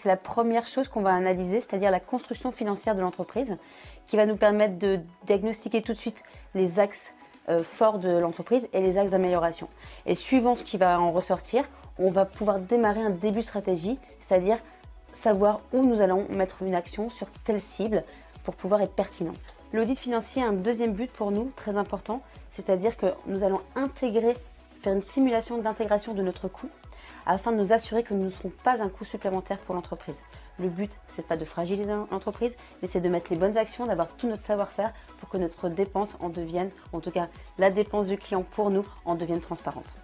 c'est la première chose qu'on va analyser, c'est-à-dire la construction financière de l'entreprise, qui va nous permettre de diagnostiquer tout de suite les axes forts de l'entreprise et les axes d'amélioration. Et suivant ce qui va en ressortir, on va pouvoir démarrer un début stratégie, c'est-à-dire savoir où nous allons mettre une action sur telle cible pour pouvoir être pertinent. L'audit financier a un deuxième but pour nous, très important, c'est-à-dire que nous allons faire une simulation d'intégration de notre coût afin de nous assurer que nous ne serons pas un coût supplémentaire pour l'entreprise. Le but, c'est pas de fragiliser l'entreprise, mais c'est de mettre les bonnes actions, d'avoir tout notre savoir-faire pour que notre dépense en devienne, en tout cas la dépense du client pour nous, en devienne transparente.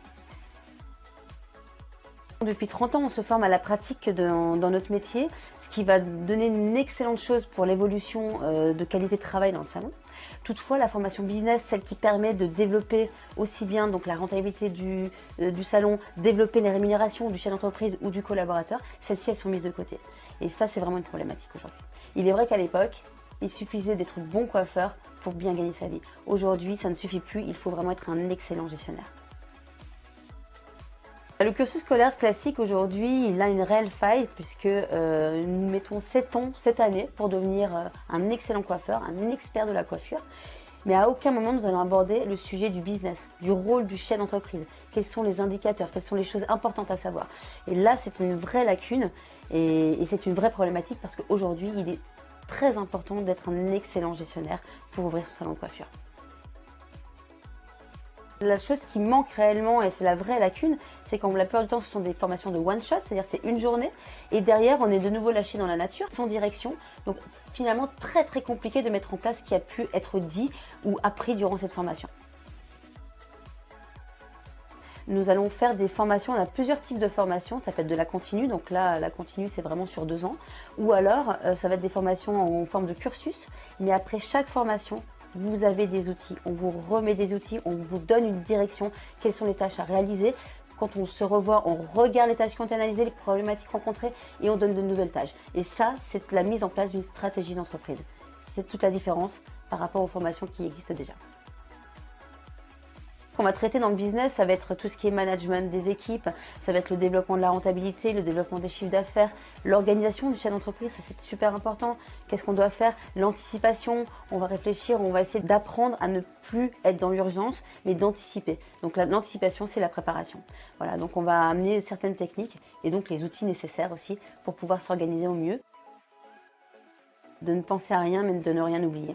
Depuis 30 ans, on se forme à la pratique dans notre métier, ce qui va donner une excellente chose pour l'évolution de qualité de travail dans le salon. Toutefois, la formation business, celle qui permet de développer aussi bien donc la rentabilité du salon, développer les rémunérations du chef d'entreprise ou du collaborateur, celles-ci elles sont mises de côté. Et ça, c'est vraiment une problématique aujourd'hui. Il est vrai qu'à l'époque, il suffisait d'être bon coiffeur pour bien gagner sa vie. Aujourd'hui, ça ne suffit plus, il faut vraiment être un excellent gestionnaire. Le cursus scolaire classique aujourd'hui, il a une réelle faille puisque nous mettons 7 ans cette année pour devenir un excellent coiffeur, un expert de la coiffure. Mais à aucun moment nous allons aborder le sujet du business, du rôle du chef d'entreprise. Quels sont les indicateurs, quelles sont les choses importantes à savoir. Et là, c'est une vraie lacune et c'est une vraie problématique parce qu'aujourd'hui, il est très important d'être un excellent gestionnaire pour ouvrir son salon de coiffure. La chose qui manque réellement, et c'est la vraie lacune, c'est qu'en la plupart du temps, ce sont des formations de one shot, c'est-à-dire c'est une journée, et derrière, on est de nouveau lâché dans la nature, sans direction. Donc finalement, très très compliqué de mettre en place ce qui a pu être dit ou appris durant cette formation. Nous allons faire des formations, on a plusieurs types de formations, ça peut être de la continue, donc là la continue c'est vraiment sur 2 ans, ou alors ça va être des formations en forme de cursus, mais après chaque formation, vous avez des outils, on vous remet des outils, on vous donne une direction, quelles sont les tâches à réaliser. Quand on se revoit, on regarde les tâches qui ont été analysées, les problématiques rencontrées et on donne de nouvelles tâches. Et ça, c'est la mise en place d'une stratégie d'entreprise. C'est toute la différence par rapport aux formations qui existent déjà. Ce qu'on va traiter dans le business, ça va être tout ce qui est management des équipes, ça va être le développement de la rentabilité, le développement des chiffres d'affaires, l'organisation du chef d'entreprise, ça c'est super important. Qu'est-ce qu'on doit faire? L'anticipation, on va réfléchir, on va essayer d'apprendre à ne plus être dans l'urgence, mais d'anticiper. Donc l'anticipation, c'est la préparation. Voilà, donc on va amener certaines techniques et donc les outils nécessaires aussi pour pouvoir s'organiser au mieux. De ne penser à rien, mais de ne rien oublier.